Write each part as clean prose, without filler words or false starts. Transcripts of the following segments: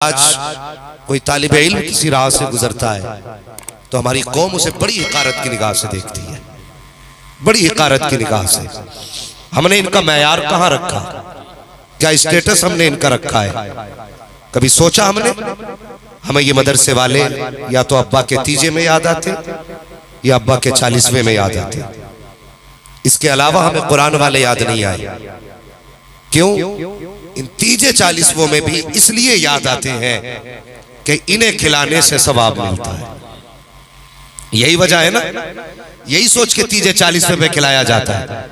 आज कोई तालिब इल्म किसी राह से गुजरता है तो हमारी कौम उसे बड़ी हकारत की निगाह से देखती है, बड़ी हकारत की निगाह से। हमने इनका मैयार कहाँ रखा, क्या स्टेटस हमने इनका रखा है? कभी सोचा हमने? हमें ये मदरसे वाले या तो अब्बा के तीजे में याद आते या अब्बा के 40वें में याद आते, इसके अलावा हमें कुरान वाले याद नहीं आए। क्यों? इन तीजे 40वें में भी इसलिए याद आते हैं कि इन्हें खिलाने से सवाब मिलता है। यही वजह है ना, यही सोच के तीजे 40वें में खिलाया जाता है।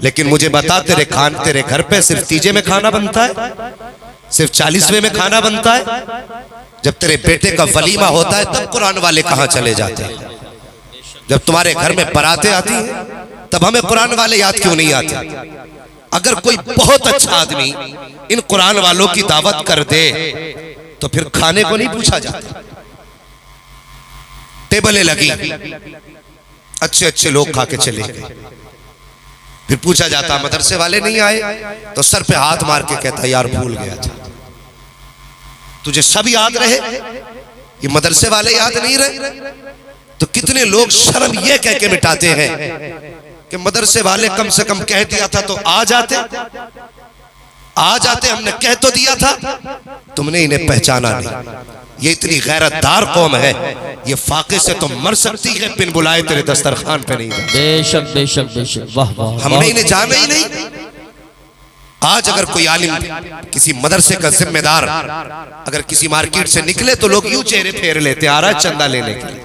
लेकिन मुझे बता, तेरे घर पे सिर्फ तीजे में खाना बनता है, सिर्फ 40वें में खाना बनता है? जब तेरे बेटे का वलीमा होता है तब कुरान वाले कहां चले जाते हैं? जब तुम्हारे घर में बारातें आती हैं तब हमें कुरान वाले याद क्यों नहीं आते? अगर कोई बहुत अच्छा आदमी इन कुरान वालों की दावत कर दे तो फिर खाने को नहीं पूछा जाता। टेबलें लगी, अच्छे अच्छे लोग खा के चले गए, फिर पूछा जाता मदरसे वाले नहीं आए, तो सर पे हाथ मार के कहता यार भूल गया था। तुझे सब याद रहे, ये मदरसे वाले याद नहीं रहे? तो कितने लोग शर्म ये कह के मिटाते हैं कि मदरसे वाले कम से कम कह दिया था तो आ जाते, हमने कह तो दिया था, तुमने इन्हें पहचाना नहीं। ये इतनी गैरतदार कौम है, ये फाके से तो मर सकती है, बिन बुलाए तेरे दस्तरखान पे नहीं। बेशक बेशक बेशक, वाह वाह। हमने इन्हें जाना ही नहीं। आज अगर कोई आलिम, किसी मदरसे का जिम्मेदार अगर किसी मार्केट से निकले तो लोग यूं चेहरे फेर लेते, आ रहा है चंदा लेने के लिए,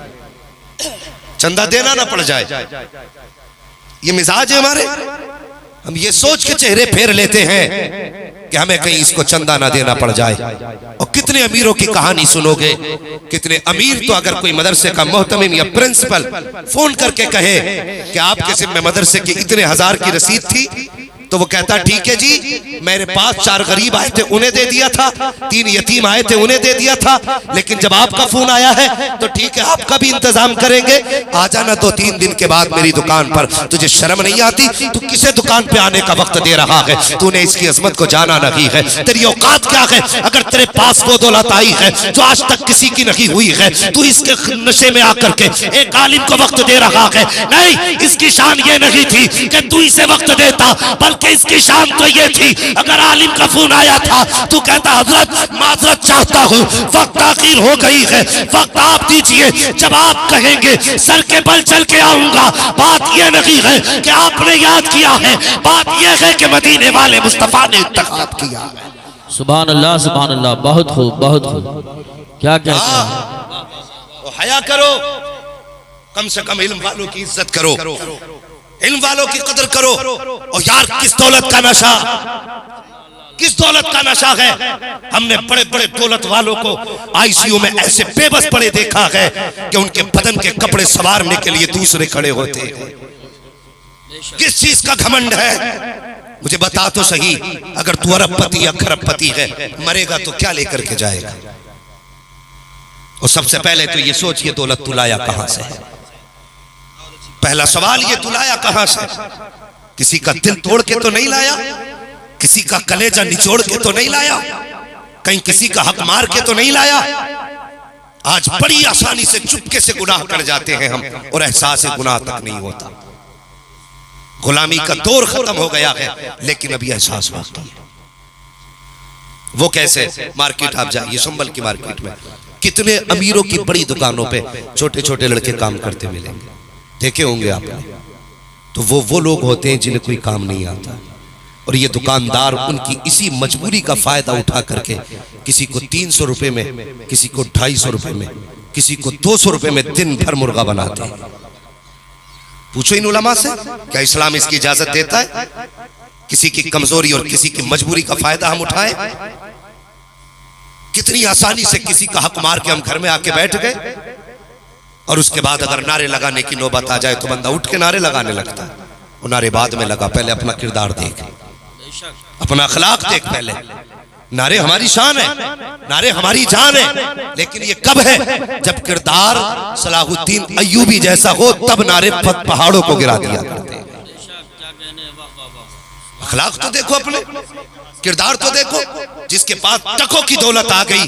चंदा देना ना पड़ जाए। ये मिजाज है हमारे, हम ये सोच के चेहरे फेर लेते हैं कि हमें कहीं इसको चंदा ना देना पड़ जाए। और कितने अमीरों की कहानी सुनोगे, कितने अमीर तो अगर कोई मदरसे का मोहतमिम या प्रिंसिपल फोन करके कहे कि आपके जिम्मे मदरसे की इतने हजार की रसीद थी, तो वो कहता ठीक है जी, मेरे पास 4 गरीब आए थे उन्हें दे दिया था, 3 यतीम आए थे उन्हें दे दिया था, लेकिन जब आपका फोन आया है तो ठीक है आपका भी इंतजाम करेंगे, आ जाना 2-3 दिन के बाद मेरी दुकान पर। तुझे शर्म नहीं आती? तू किसे दुकान पे आने का वक्त दे रहा है? तूने इसकी अजमत को जाना नहीं है। तेरी औकात क्या है? अगर तेरे पास वो दौलत आई है जो आज तक किसी की नहीं हुई है, तू इसके नशे में आकर के एक आलिम को वक्त दे रहा है। नहीं, इसकी शान ये नहीं थी कि तू इसे वक्त देता, बल्कि इसकी शान तो ये थी अगर आलिम का फोन आया था तू कहता हजरत माजरत चाहता हूँ, वक्त आखिर हो गई है, वक्त आप दीजिए, जब आप कहेंगे सर के बल चल के आऊंगा। बात यह नहीं है कि आपने याद किया है, बात यह है कि मदीने वाले मुस्तफा ने इंतखाब किया है। सुभान अल्लाह, बहुत खूब बहुत खूब। क्या कहते हैं? हया करो, कम से कम इल्म वालों की इज्जत करो, इल्म वालों की कदर करो। और यार किस दौलत का नशा, किस दौलत का नशा है? हमने बड़े बड़े दौलत वालों को आईसीयू में ऐसे बेबस पड़े देखा है कि उनके बदन के कपड़े संवारने के लिए दूसरे खड़े होते हैं। किस चीज का घमंड है? मुझे बता तो सही, अगर तू अरबपति या खरबपति है, मरेगा तो क्या लेकर के जाएगा? और सबसे पहले तो ये सोच, ये दौलत तू लाया कहां से है? पहला सवाल ये, तू लाया कहां से? किसी का दिल तोड़ के तो नहीं लाया, किसी का कलेजा निचोड़ के तो नहीं लाया, कहीं किसी का हक मार के तो नहीं लाया। आज बड़ी आसानी से चुपके से गुनाह कर जाते हैं हम, और एहसास गुनाह तक नहीं होता। गुलामी का दौर खत्म हो गया है, लेकिन अभी एहसास बाकी है। वो कैसे? मार्केट आप जाइए, संभल की मार्केट में कितने अमीरों की बड़ी दुकानों पे छोटे छोटे लड़के काम करते मिलेंगे, देखे होंगे आपने। तो वो लोग होते हैं जिन्हें कोई काम नहीं आता, और ये दुकानदार उनकी इसी मजबूरी का फायदा उठा करके किसी को 300 रुपए में, किसी को 250 रुपए में, किसी को 200 रुपए में दिन भर मुर्गा बनाते हैं। पूछो इन उलमा से, क्या इस्लाम इसकी इजाजत देता है? किसी की कमजोरी और किसी की मजबूरी का फायदा हम उठाएं? कितनी आसानी से किसी का हक मार के हम घर में आके बैठ गए, और उसके बाद अगर नारे लगाने की नौबत आ जाए तो बंदा उठ के नारे लगाने लगता है। वो नारे बाद में लगा, पहले अपना किरदार देख, अपना अखलाक देख। पहले नारे हमारी शान है, नारे हमारी जान है, लेकिन ये कब है? जब किरदार सलाहुद्दीन अय्यूबी जैसा हो, तब नारे पहाड़ों को गिरा दिया करते हैं। अखलाक तो देखो अपने। किरदार तो देखो, जिसके पास टकों की दौलत आ गई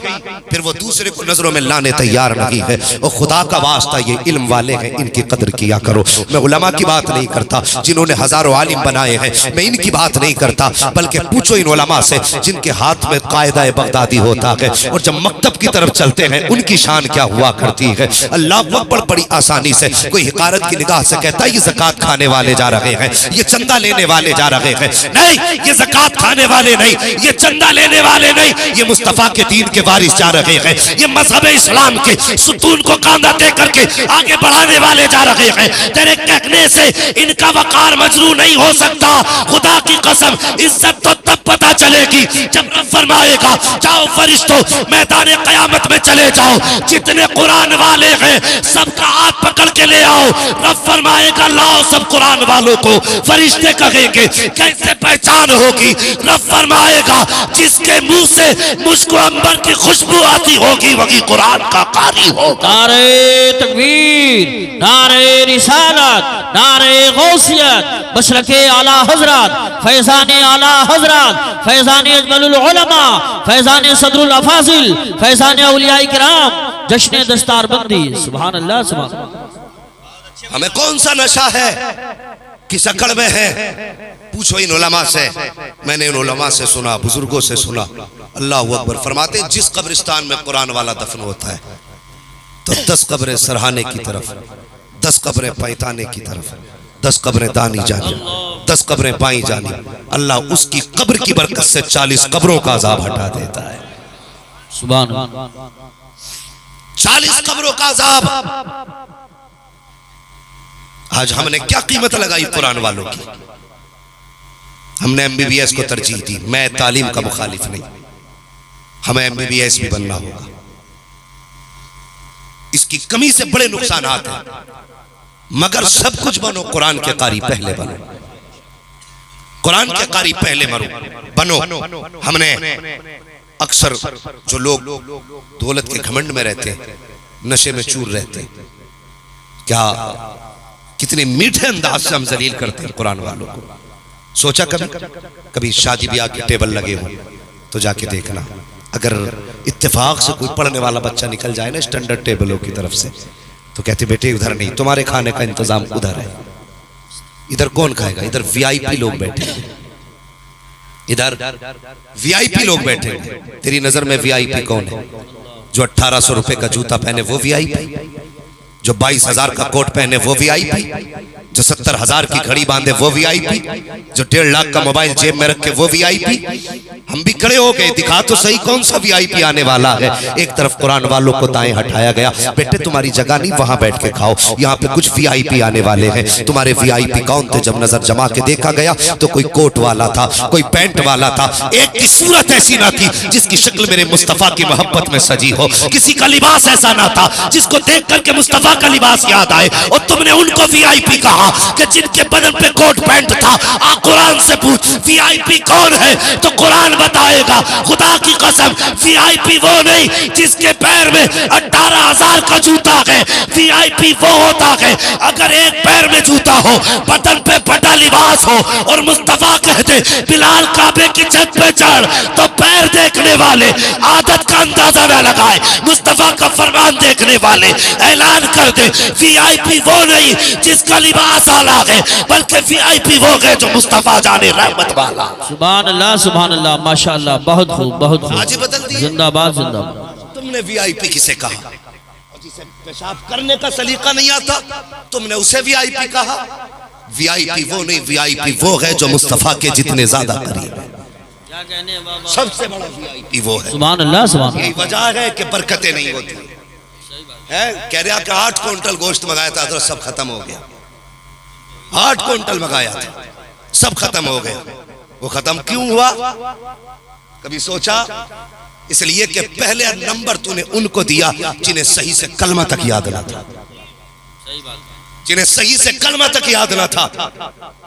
फिर वो दूसरे को नजरों में लाने तैयार नहीं है। और खुदा का वास्ता ये इल्म वाले हैं, इनकी कदर किया करो। मैं उलमा की बात नहीं करता जिन्होंने हजारों आलिम बनाए हैं, मैं इनकी बात नहीं करता, बल्कि पूछो इन उलमा से जिनके हाथ में कायदा बगदादी होता है और जब मकतब की तरफ चलते हैं उनकी शान क्या हुआ करती है। अल्लाह अकबर बड़ी आसानी से कोई हिकारत की निगाह से कहता है ये ज़कात खाने वाले जा रहे हैं, ये चंदा लेने वाले जा रहे हैं। नहीं, ये ज़कात खाने वाले नहीं, ये चंदा लेने वाले नहीं, ये मुस्तफा के दीन के वारिस जा रहे हैं, ये मजहब इस्लाम के सुतून को कांधा दे करके आगे बढ़ाने वाले जा रहे हैं। तेरे कहने से इनका वकार मजरू नहीं हो सकता। खुदा की कसम, इज्जत तो तब पता चलेगी जब रब फरमाएगा जाओ फरिश्तों मैदान क़यामत में चले जाओ, जितने कुरान वाले हैं सबका हाथ पकड़ के ले आओ। रब फरमाएगा लाओ सब कुरान वालों को। फरिश्ते कहेंगे कैसे पहचान होगी? रब फरमाएगा जिसके मुंह से मुझको अंबर की खुशबू आती होगी वही कुरान का कारी होगा। नारे तकबीर, नारे रिसालत, नारे गौसियत, मशरके आला हजरत, फैजाने आला हजरत, फैजाने अजमलुल उलमा, फैजाने सदरुल अफाजिल, फैजाने औलियाए किराम, जश्न दस्तारबंदी। सुभान अल्लाह, सुभान अल्लाह। हमें कौन सा नशा है, किस अकड़ में है? पूछो इन उलमा से। मैंने इन उलमा से सुना, बुजुर्गों से सुना। अल्लाह अकबर। फरमाते हैं जिस कब्रिस्तान में कुरान वाला दफन होता है तो 10 कब्रें सरहाने की तरफ, 10 कब्रें पैताने की तरफ, 10 कब्रें दानी जानी, 10 कब्रें बाई जानी। अल्लाह उसकी कब्र की बरकत से 40 कब्रों का अजाब हटा देता है। सुभान अल्लाह। 40 कब्रों का अजाब। आज हमने क्या कीमत लगाई कुरान वालों की? हमने MBBS को तरजीह दी। मैं तालीम का मुखालिफ नहीं, हमें MBBS भी बनना होगा। इसकी कमी से बड़े नुकसान हैं, मगर सब कुछ बनो, कुरान के कारी पहले बनो, कुरान के कारी पहले बनो। हमने अक्सर जो लोग दौलत के घमंड में रहते हैं, नशे में चूर रहते हैं, क्या कितने मीठे अंदाज से हम जलील करते हैं कुरान वालों को। सोचा कभी शादी ब्याह के टेबल लगे हो तो जाके देखना, अगर इत्तेफाक से कोई पढ़ने वाला बच्चा निकल जाए ना स्टैंडर्ड टेबलों की तरफ से, तो कहते बेटे उधर नहीं, तुम्हारे खाने का इंतजाम उधर है। इधर कौन खाएगा? इधर VIP लोग बैठे हैं, इधर VIP लोग बैठे हैं। तेरी नजर में VIP कौन है? जो 1800 रुपए का जूता पहने वो VIP, जो 22,000 का कोट पहने वो VIP, जो 70,000 की घड़ी बांधे वो VIP, जो 1.5 लाख का मोबाइल जेब में रखे वो VIP। हम भी खड़े हो गए, दिखा तो सही कौन सा VIP आने वाला है। एक तरफ कुरान वालों को दाएं हटाया गया, बेटे तुम्हारी जगह नहीं, वहां बैठ के खाओ, यहाँ पे कुछ VIP आने वाले हैं। तुम्हारे VIP कौन थे? जब नजर जमा के देखा गया तो कोई कोट वाला था, कोई पैंट वाला था, एक की सूरत ऐसी ना थी जिसकी शक्ल मेरे मुस्तफा की मोहब्बत में सजी हो, किसी का लिबास ऐसा ना था जिसको देख करके मुस्तफा का लिबास याद आए। और तुमने उनको VIP कहा कि जिनके बदन पे कोट पैंट था। आ कुरान से पूछ VIP कौन है तो कुरान बताएगा। खुदा की कसम VIP वो नहीं जिसके पैर में 18,000 का जूता है, VIP वो होता है अगर एक पैर में जूता हो, बदन पे फटा लिबास हो और मुस्तफा कहते बिलाल काबे की छत पे चढ़, तो पैर देखने वाले आदत का अंदाजा न लगाए, मुस्तफा का फरमान देखने वाले ऐलान कर दे VIP वो नहीं जिसका लिबास आला है, बल्कि VIP वो है जो मुस्तफा जाने रहमत वाला। सुभान अल्लाह, सुभान अल्लाह, माशाअल्लाह, बहुत खूब, बहुत खूब। आज बदल दी। जिंदाबाद, जिंदाबाद। तुमने VIP किसे कहा? जिसे पेशाब करने का सलीका नहीं आता तुमने उसे VIP कहा। VIP वो नहीं, VIP वो है जो मुस्तफा के जितने ज्यादा करीब है। क्या कहने हैं बाबा? सबसे बड़ा VIP वो है। सुभान अल्लाह, सुभान। यही वजह है कि बरकतें नहीं होती है। कह रहा कि 8 क्विंटल गोश्त मंगाया था, सब खत्म हो गया। 8 क्विंटल मंगाया था, सब खत्म हो गया। वो खत्म क्यों हुआ? कभी सोचा? इसलिए कि पहले नंबर तूने उनको दिया जिन्हें सही से कलमा तक याद ना था, जिन्हें सही से कलमा तक याद ना था।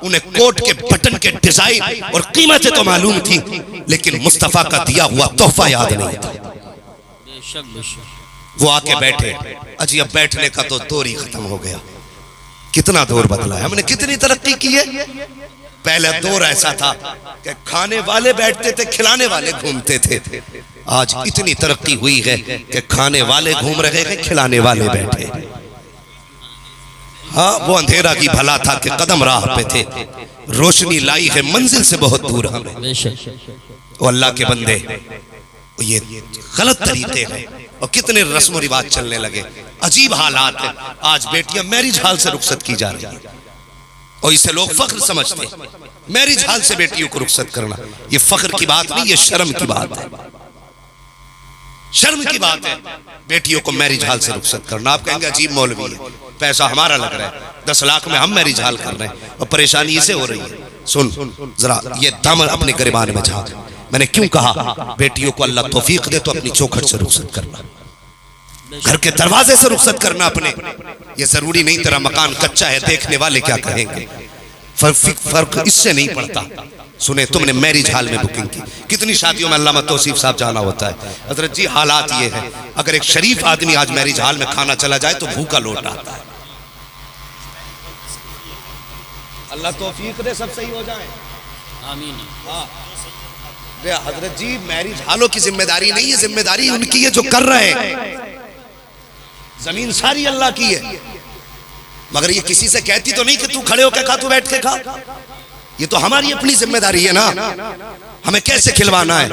उन्हें कोट के बटन के डिजाइन और कीमतें तो मालूम थी, लेकिन मुस्तफा का दिया हुआ तोहफा याद नहीं था। वो आके बैठे, अजी अब बैठने का तो दौर ही खत्म हो गया। कितना दौर बदला है, हमने कितनी तरक्की की है। पहले दौर ऐसा था कि खाने वाले बैठते थे, खिलाने वाले घूमते थे। आज इतनी तरक्की हुई है कि खाने वाले घूम रहे हैं, खिलाने वाले बैठे। हाँ, वो अंधेरा की भला था कि कदम राह पे थे, रोशनी लाई है मंजिल से बहुत दूर हमें। वो अल्लाह के बंदे, ये गलत तरीके हैं और कितने रस्म रिवाज चलने लगे, अजीब हालात है। आज बेटियां मैरिज हाल से रुखसत की जा रही है और इसे लोग फख्र समझते। मैरिज हाल से बेटियों को रुखसत करना ये फख्र की बात नहीं, ये शर्म की बात है। शर्म की बात है बेटियों को मैरिज हाल से रुखसत करना। आप कहेंगे अजीब मौलवी है, पैसा हमारा लग रहा है, 10 लाख में हम मैरिज हाल कर रहे हैं और परेशानी इसे हो रही है। सुन जरा ये दामन अपने गिरबान में झांक। मैंने क्यों कहा बेटियों को अल्लाह तौफीक दे तो अपनी चौखट से रुखसत करना, घर के दरवाजे से रुखसत करना अपने। ये जरूरी नहीं तेरा मकान कच्चा है, देखने वाले क्या कहेंगे, फर्क इससे नहीं पड़ता। सुने, तुमने मैरिज हाल में बुकिंग की, कितनी शादियों में अल्लामा तौसीफ साहब जाना होता है। हजरत जी हालात ये है, अगर एक शरीफ आदमी आज मैरिज हाल में खाना चला जाए तो भूखा लौट आता है। अल्लाह तौफीक दे सब सही हो जाए, आमीन। हाँ हजरत जी, मैरिज हालों की जिम्मेदारी नहीं है, जिम्मेदारी उनकी है जो कर रहे हैं। जमीन सारी अल्लाह की है, मगर ये किसी से कहती तो नहीं कि तू खड़े होकर खा, तू बैठ के खा। ये तो हमारी अपनी जिम्मेदारी है ना, हमें कैसे खिलवाना है।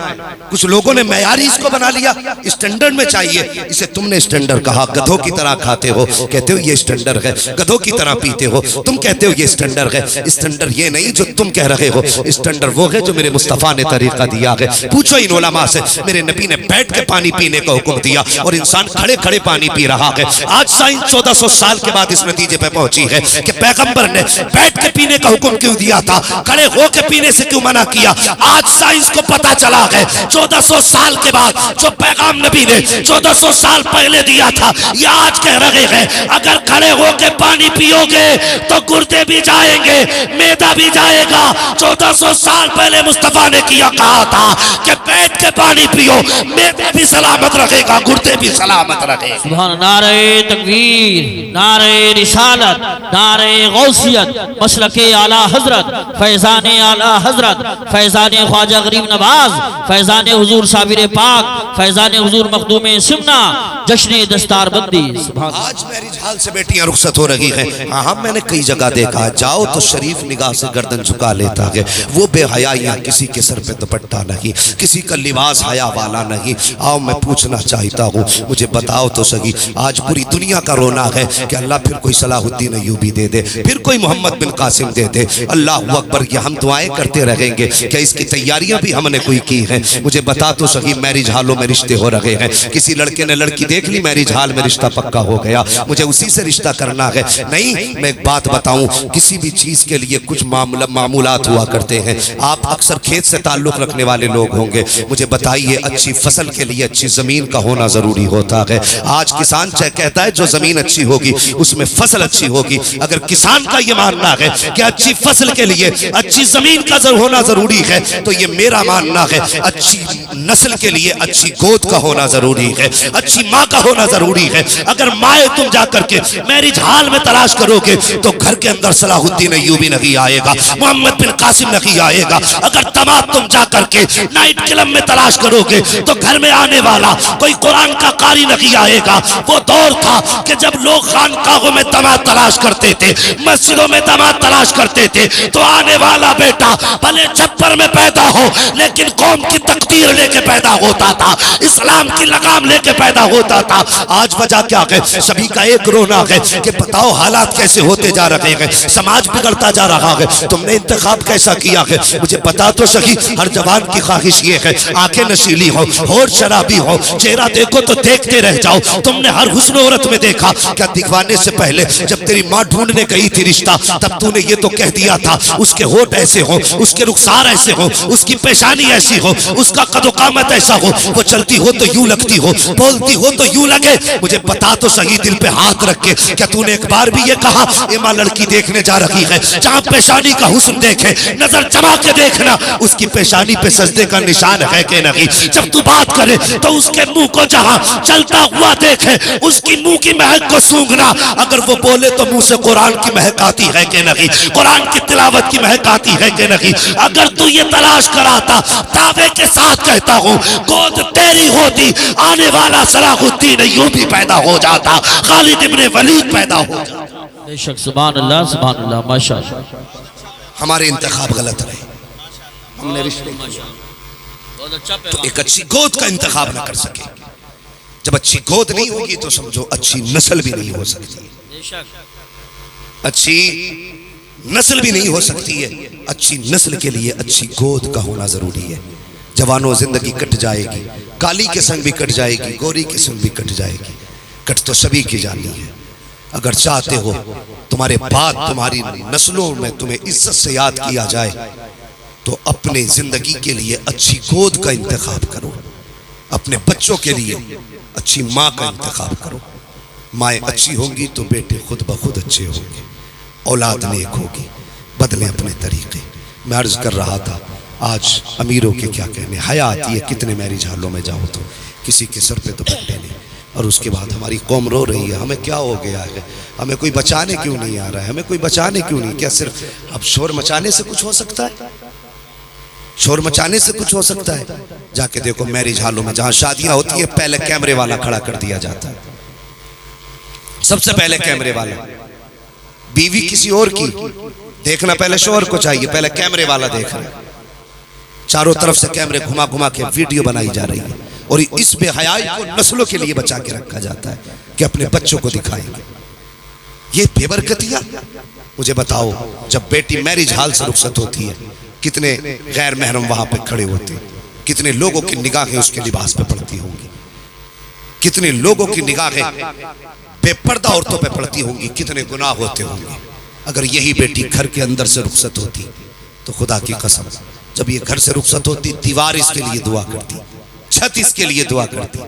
कुछ लोगों ने मयारी इसको बना लिया, स्टैंडर्ड में चाहिए। इसे तुमने स्टैंडर्ड कहा, गधों की तरह खाते हो, कहते हो ये स्टैंडर्ड है। गधों की तरह पीते हो, तुम कहते हो ये स्टैंडर्ड है। स्टैंडर्ड ये नहीं जो तुम कह रहे हो, स्टैंडर्ड वो है जो मेरे मुस्तफा ने तरीका दिया है। पूछो इन उलमा से, मेरे नबी ने बैठ के पानी पीने का हुक्म दिया और इंसान खड़े खड़े पानी पी रहा है। आज साइंस 1400 साल के बाद इस नतीजे पे पहुंची है कि पैगंबर ने बैठ के पीने का हुक्म क्यों दिया था, खड़े होकर पीने से क्यों मना किया। आज साइंस को पता चला है 1400 साल के बाद जो पैगाम नबी ने 1400 साल पहले दिया था, ये आज कह रहे हैं अगर खड़े होकर पानी पियोगे तो गुर्दे भी जाएंगे, मैदा भी जाएगा। 1400 साल पहले मुस्तफा ने किया कहा था कि बैठ के पानी पियो, मैदा भी सलामत रहेगा, गुर्दे भी सलामत रहेगा। सुभान। नारे तकबीर, नारे रिसालत, नारे गौसियत, मसलके आला हजरत, फैजान आला हजरत, फैजान ख्वाजा गरीब नवाज, फैजान हुजूर साबिर पाक, फैजान हुजूर मखदूम सिमना, जश्न दस्तारबंदी। आज मैरिज हाल से बेटियां रुखसत हो रही हैं। हाँ, मैंने कई जगह देखा, जाओ तो शरीफ निगाह से गर्दन झुका लेता है। वो बेहयाइयां, किसी के सर पे दुपट्टा नहीं, किसी का लिबास हया वाला नहीं। आओ मैं पूछना चाहता हूँ, मुझे बताओ तो सही, आज पूरी दुनिया का रोना है कि अल्लाह फिर कोई सलाहुद्दीन अय्यूबी दे दे, फिर कोई मोहम्मद बिन कासिम दे दे। अल्लाह अकबर, ये हम दुआएं करते रहेंगे, क्या इसकी तैयारियां भी हमने कोई की है? मुझे बता तो सही, मैरिज हालों में रिश्ते हो रहे हैं, किसी लड़के ने लड़की देख ली, मैरिज हाल में रिश्ता पक्का हो गया, मुझे उसी से रिश्ता करना है। नहीं, मैं एक बात बताऊं, किसी भी चीज के लिए कुछ मामूलात हुआ करते हैं। आप अक्सर खेत से ताल्लुक रखने वाले लोग होंगे, मुझे बताइए, अच्छी फसल के लिए अच्छी जमीन का होना जरूरी होता है। आज किसान चाहे कहता है जो जमीन अच्छी होगी उसमें फसल अच्छी होगी। अगर किसान का ये मानना है कि अच्छी फसल के लिए अच्छी जमीन का होना जरूरी है, तो ये मेरा मानना है अच्छी नस्ल के लिए अच्छी गोद का होना जरूरी है, अच्छी माँ का होना जरूरी है। अगर माए तुम जाकर के मैरिज हाल में तलाश करोगे तो घर के अंदर सलाहुद्दीन अय्यूबी नहीं आएगा, मोहम्मद बिन कासिम नहीं आएगा। अगर तमाम तुम जाकर के नाइट क्लब में तलाश करोगे तो घर में आने वाला कोई कुरान का कारी नहीं आएगा। वो दौर था कि जब लोग खानकाहों में दामाद तलाश करते थे, मस्जिदों में दामाद तलाश करते थे, तो आने वाला बेटा भले छप्पर में पैदा हो लेकिन कौम की तकदीर लेके पैदा होता था, इस्लाम की लगाम लेके पैदा होता था। आज वजह क्या है? सभी का एक रोना है कि बताओ हालात कैसे होते जा रहे हैं, समाज बिगड़ता जा रहा है। तुमने इंतखाब कैसा किया है मुझे बता तो सही। हर जवान की ख्वाहिश ये है आंखें नशीली हो, होठ शराबी हो, चेहरा देखो तो देखते रह जाओ। तुमने हर हुस्न औरत में देखा, क्या दिखवाने से पहले जब तेरी माँ ढूंढने गई थी रिश्ता, तब तूने ये तो कह दिया था उसके होठ ऐसे हो, उसके रुखसार ऐसे हो, उसकी पेशानी ऐसी हो, उसका कदोकामत ऐसा हो, वो चलती हो तो यूं लगती हो, बोलती हो तो यूं लगे। मुझे बता तो सही, दिल पे हाथ हाथ रख के, क्या तूने एक बार भी ये कहा ए माँ लड़की देखने जा रही है, जहाँ पेशानी का हुस्न देखे नजर जमा के देखना उसकी पेशानी पे सजदे का निशान है कि नहीं। जब तू बात करे तो उसके मुंह को जहाँ चलता हुआ देखे उसकी मुंह की महक को सूंघना, अगर वो बोले तो मुंह से कुरान की महक आती है कि नहीं, कुरान की तिलावत की महक आती है कि नहीं। अगर तू ये तलाश कराता, दावे के साथ कहता हूँ गोद तेरी होती, आने वाला सलाहुद्दीन अय्यूबी पैदा हो जाता, खालिद इब्ने वलीद पैदा हो जाता। बेशक सुभान अल्लाह माशाअल्लाह। हमारे इंतखाब गलत रहे, हमने रिश्ते तो एक अच्छी गोद का इंतखाब ना कर सके। जब अच्छी गोद नहीं होगी तो समझो अच्छी नस्ल भी नहीं हो सकती, अच्छी नस्ल भी नहीं हो सकती है। अच्छी नस्ल के लिए अच्छी गोद का होना जरूरी है। जवानों जिंदगी कट जाएगी, काली के संग भी कट जाएगी, गोरी के संग भी कट जाएगी, कट तो सभी की जानी है। अगर चाहते हो तुम्हारे बाद तुम्हारी नस्लों में तुम्हें इज्जत से याद किया जाए तो अपने जिंदगी के लिए अच्छी गोद का इंतखाब करो, अपने बच्चों के लिए अच्छी माँ का इंतखाब करो। माएँ अच्छी होंगी तो बेटे खुद ब खुद अच्छे होंगे, औलाद नेक होगी। बदले अपने तरीके। मैं अर्ज कर रहा था आज अमीरों के क्या कहने, हया आती है कितने मैरिज हालों में जाओ तो किसी के सर पे दुपट्टे नहीं, और उसके बाद हमारी कौम रो रही है हमें क्या हो गया है, हमें कोई बचाने क्यों नहीं आ रहा है, हमें कोई बचाने क्यों नहीं। क्या सिर्फ अब शोर मचाने से कुछ हो सकता है? शोर मचाने से कुछ हो सकता है? जाके देखो मैरिज हालों में जहां शादियां होती है पहले कैमरे वाला खड़ा कर दिया जाता है, सबसे पहले कैमरे वाला। बीवी किसी और की देखना पहले शोहर को चाहिए, पहले कैमरे वाला देख रहा है। चारों तरफ से कैमरे घुमा घुमा के वीडियो बनाई जा रही है और इस बेहयाई को नस्लों के लिए बचा के रखा जाता है कि अपने बच्चों को दिखाएंगे। ये बेबरकतियां मुझे बताओ, जब बेटी मैरिज हाल से रुखसत होती है कितने गैर महरम वहां पे खड़े होते हैं, कितने लोगों की निगाहें उसके लिबास पे पड़ती होंगी, कितने लोगों की निगाहें बेपर्दा औरतों पे पड़ती होंगी, कितने गुनाह होते होंगे। अगर यही बेटी घर के अंदर से रुखसत होती तो खुदा की कसम जब ये घर से रुखसत होती दीवार इसके लिए दुआ करती, छत इसके लिए दुआ करती,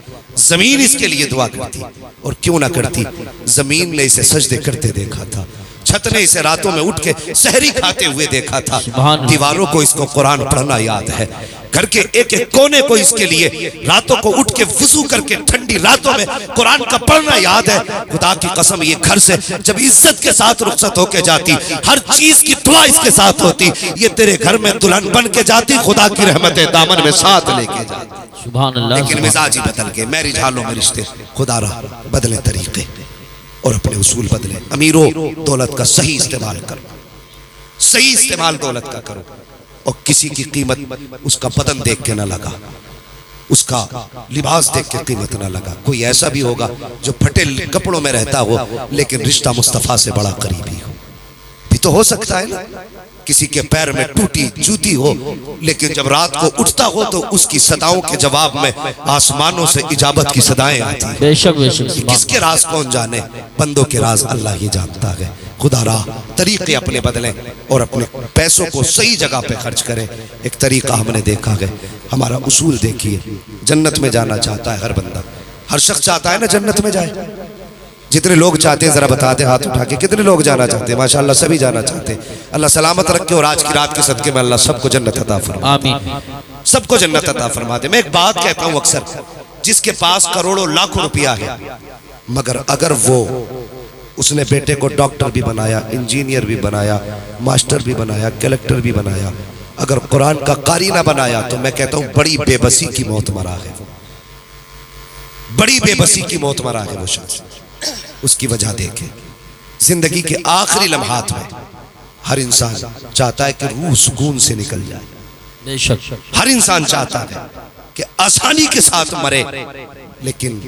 जमीन इसके लिए दुआ करती। और क्यों ना करती, जमीन ने इसे सजदे करते देखा था, छत ने इसे रातों में उठ के सहरी खाते हुए देखा था, दीवारों को इसको कुरान पढ़ना याद है, घर के एक एक कोने को इसके लिए रातों को उठ के वुजू करके ठंडी रातों में कुरान का पढ़ना याद है। खुदा की कसम ये घर से जब इज्जत के साथ रुखसत होके जाती, हर चीज की दुआ इसके साथ होती, ये तेरे घर में दुल्हन बन के जाती, खुदा की रहमतें दामन में साथ लेके जाती। सुभान अल्लाह। लेकिन मिजाज ही बदल के मैरिज हालों में रिश्ते खुदा रहा बदले तरीके और अपने उसूल बदले। अमीरों दौलत का सही इस्तेमाल करो, सही इस्तेमाल दौलत का करो और किसी की कीमत उसका बदन देख के ना लगा, उसका लिबास देख के कीमत ना लगा। कोई ऐसा भी होगा जो फटे कपड़ों में रहता हो लेकिन रिश्ता मुस्तफा से बड़ा करीबी हो, भी तो हो सकता है ना। किसी के पैर में टूटी जूती हो लेकिन जब रात को उठता हो तो उसकी सदाओं के जवाब में आसमानों से इजाबत की सदाएं आती हैं। बेशक बेशक। किसके राज कौन जाने, बंदों के राज अल्लाह ही जानता है। खुदा राह तरीके अपने बदलें और अपने पैसों को सही जगह पे खर्च करें। एक तरीका हमने देखा है, हमारा उसूल देखिए, जन्नत में जाना चाहता है हर बंदा, हर शख्स चाहता है ना जन्नत में जाए। जितने लोग चाहते हैं जरा बता दे हाथ उठा के, कितने लोग जाना चाहते हैं? माशाअल्लाह सभी जाना चाहते हैं। अल्लाह सलामत रखे और आज की रात के सदके में अल्लाह सबको जन्नत अता फरमा, आमीन, सबको जन्नत अता फरमा दे। मैं एक बात कहता हूँ अक्सर, जिसके पास करोड़ों लाखों रुपया है मगर अगर वो उसने बेटे को डॉक्टर भी बनाया, इंजीनियर भी बनाया, मास्टर भी बनाया, कलेक्टर भी बनाया, अगर कुरान का कारी ना बनाया तो मैं कहता हूँ बड़ी बेबसी की मौत मरा है वो, बड़ी बेबसी की मौत मरा है वो शख्स। उसकी वजह देखे, जिंदगी के आखिरी लम्हात में हर इंसान चाहता है कि रूह सुकून से निकल जाए, हर इंसान चाहता है कि आसानी के साथ मरे, लेकिन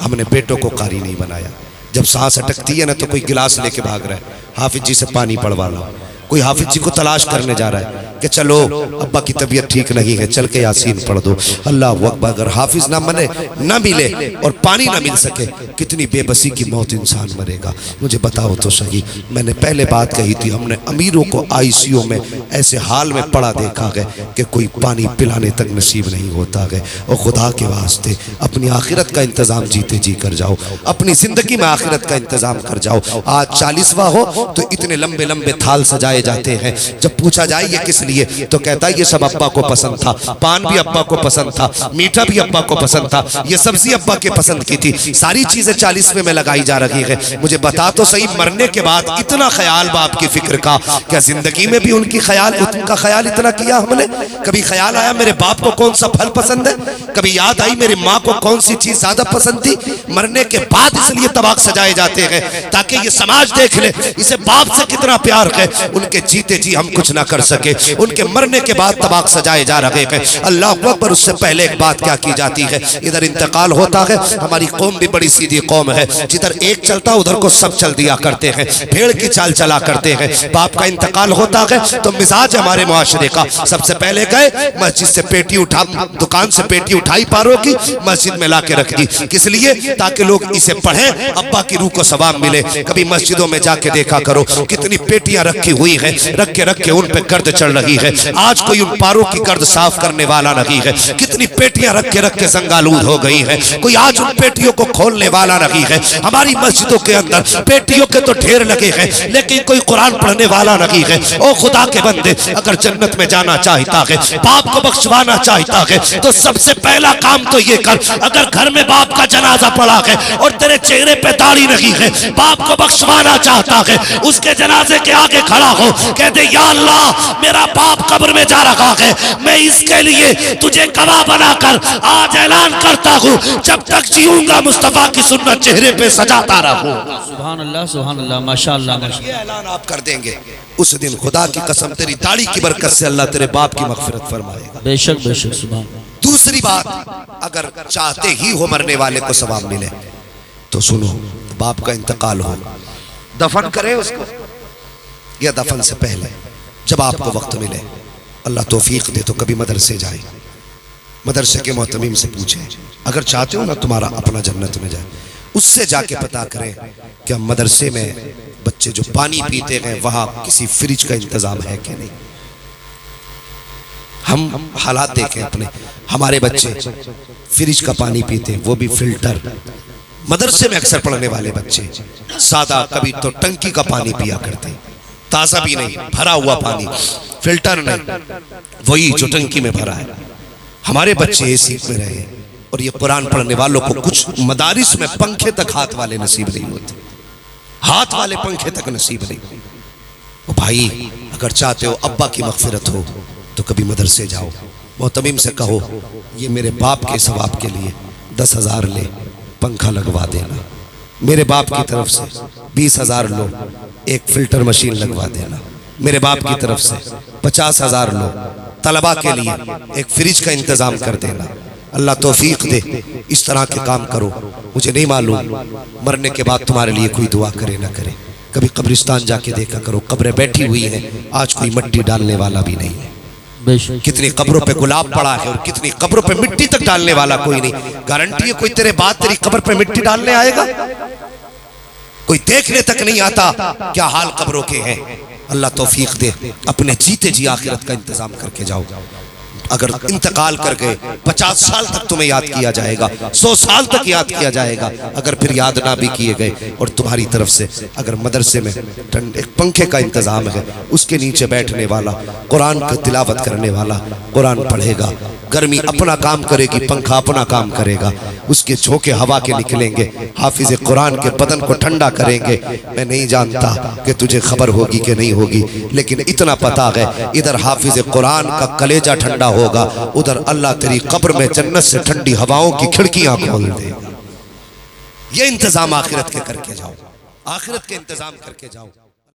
हमने बेटों को कारी नहीं बनाया। जब सांस अटकती है ना तो कोई गिलास लेके भाग रहा है, हाफिज जी से पानी पड़वा लो, कोई हाफिज जी को तलाश करने जा रहा है कि चलो अब्बा की तबीयत ठीक नहीं है, चल के यासीन पढ़ दो। अल्लाह अकबर। अगर हाफिज ना मने, ना मिले और पानी ना मिल सके, कितनी बेबसी की मौत इंसान मरेगा। मुझे बताओ तो सही। मैंने पहले बात कही थी, हमने अमीरों को आईसीयू में ऐसे हाल में पड़ा देखा है कि कोई पानी पिलाने तक नसीब नहीं होता है। और खुदा के वास्ते अपनी आखिरत का इंतजाम जीते जी कर जाओ, अपनी जिंदगी में आखिरत का इंतजाम कर जाओ। आज 40वां हो तो इतने लंबे लंबे थाल सजाए जाते हैं। जब पूछा जाए ये किस लिए, तो कहता है ये सब अब्बा को पसंद था, पान भी अब्बा को पसंद था, मीठा भी अब्बा को पसंद था, ये सब्जी अब्बा के पसंद की थी, सारी चीजें 40वें में लगाई जा रही है। मुझे बता तो सही, मरने के बाद इतना ख्याल बाप की फिक्र का, क्या जिंदगी में भी उनका ख्याल इतना किया हमने? कभी ख्याल आया मेरे बाप को कौन सा फल पसंद है? कभी याद आई मेरी माँ को कौन सी चीज ज्यादा पसंद थी? मरने के बाद इसलिए तबाक सजाए जाते हैं ताकि ये समाज देख ले इसे बाप से कितना प्यार है। उनके जीते जी हम कुछ ना कर सके, उनके मरने के बाद तबाक सजाए जा रहे हैं। अल्लाह अकबर। उससे पहले एक बात क्या की जाती है, इधर इंतकाल होता है। हमारी कौम भी बड़ी सीधी कौम है, जिधर एक चलता उधर को सब चल दिया करते हैं, भेड़ की चाल चला करते हैं। बाप का इंतकाल होता है तो मिजाज हमारे मुआशरे का, सबसे पहले गए मस्जिद से पेटी उठा, दुकान से पेटी उठाई पारों की, मस्जिद में ला के रख दी। किस लिए? ताकि लोग इसे पढ़ें, अब्बा की रूह को सवाब मिले। कभी मस्जिदों में जाके देखा करो कितनी पेटियां रखी हुई हैं, रख के उन पे गर्द चढ़ रही है। आज कोई उन पारों की गर्द साफ करने वाला नहीं है। कितनी पेटियां रख के जंगालूद हो गई है, कोई आज उन पेटियों को खोलने वाला नहीं है। हमारी मस्जिदों के अंदर पेटियों के तो ढेर लगे हैं, लेकिन कोई कुरान पढ़ने वाला नहीं है। ओ खुदा के बंदे, अगर जन्नत में जाना चाहता है, बाप को बख्शवाना चाहता है, तो सबसे पहला काम तो ये कर, अगर घर में बाप का जनाजा पड़ा है और तेरे चेहरे पे दाढ़ी नहीं है, बाप को बख्शवाना चाहता है, उसके जनाजे के आगे खड़ा हो, कहते या अल्लाह मेरा बाप कब्र में जा रहा है, मैं इसके लिए तुझे गवाह बनाकर आज ऐलान करता हूँ, जब तक जीऊंगा मुस्तफा की सुन्नत चेहरे पे सजाता रहूंगा। सुभान अल्लाह, माशाअल्लाह। ये ऐलान आप कर देंगे, उस दिन खुदा की कसम तेरी दाढ़ी की बरकत से अल्लाह तेरे बाप की मगफिरत फरमाएगा। बेशक बेशक। सुभान। दूसरी बात, अगर चाहते ही हो मरने वाले को सवाब मिले तो सुनो, बाप का इंतकाल हो, दफन करे उसको, या दफन से पहले जब आपको वक्त मिले, अल्लाह तौफीक दे तो कभी मदरसे जाए, मदरसे के मोहतमीम से पूछे, अगर चाहते हो ना तुम्हारा अपना जन्नत में जाए, उससे जाके पता करें कि हम मदरसे में बच्चे जो पानी पीते हैं वहां किसी फ्रिज का इंतजाम है कि नहीं। हम हालात देखें अपने, हमारे बच्चे फ्रिज का पानी पीते, वो भी फिल्टर। मदरसे में अक्सर पढ़ने वाले बच्चे सादा, कभी तो टंकी का पानी पिया करते, ताजा भी नहीं, भरा हुआ पानी, फिल्टर नहीं, वही जो टंकी में भरा है। हमारे बच्चे एसी में रहे, और ये कुरान पढ़ने वालों को कुछ मदारिस में पंखे तक हाथ वाले नसीब नहीं होते, हाथ वाले पंखे तक नसीब नहीं। ओ भाई, अगर चाहते हो अब्बा की मगफिरत हो तो कभी मदरसे जाओ, मोहतमीम से कहो ये मेरे बाप के सवाब के लिए 10,000 ले, पंखा लगवा देना। मेरे बाप की तरफ से 20,000 लो, एक फिल्टर मशीन लगवा देना। मेरे बाप की तरफ से 50,000 लो, तलबा के लिए एक फ्रिज का इंतजाम कर देना। अल्लाह तौफीक दे, इस तरह के काम करो। मुझे नहीं मालूम मरने के बाद तुम्हारे लिए कोई दुआ करे ना करे। कभी कब्रिस्तान जाके देखा करो, कब्रें बैठी हुई हैं, आज कोई मिट्टी डालने वाला भी नहीं है। कितनी कब्रों पे गुलाब पड़ा है और कितनी कब्रों पे मिट्टी तक डालने वाला कोई नहीं। गारंटी है कोई तेरे बाद तेरी कब्र पे मिट्टी डालने आएगा? कोई देखने तक नहीं आता क्या हाल कब्रों के हैं। अल्लाह तौफीक दे, अपने जीते जी आखिरत का इंतजाम करके जाओ। अगर इंतकाल कर गए 50 साल तक तुम्हें याद किया जाएगा, 100 साल तक याद किया जाएगा। अगर फिर याद ना भी किए गए और तुम्हारी तरफ से अगर मदरसे में एक पंखे का इंतजाम है, उसके नीचे बैठने वाला, कुरान की तिलावत करने वाला कुरान पढ़ेगा, गर्मी अपना काम करेगी, पंखा अपना काम करेगा, उसके झोंके हवा के निकलेंगे, हाफिज कुरान के बदन को ठंडा करेंगे। मैं नहीं जानता कि तुझे खबर होगी कि नहीं होगी, लेकिन इतना पता है इधर हाफिज कुरान का कलेजा ठंडा होगा, उधर अल्लाह तेरी कब्र में जन्नत से ठंडी हवाओं की खिड़कियां खोल देगा। ये इंतजाम आखिरत के करके जाओ, आखिरत के इंतजाम करके जाओ।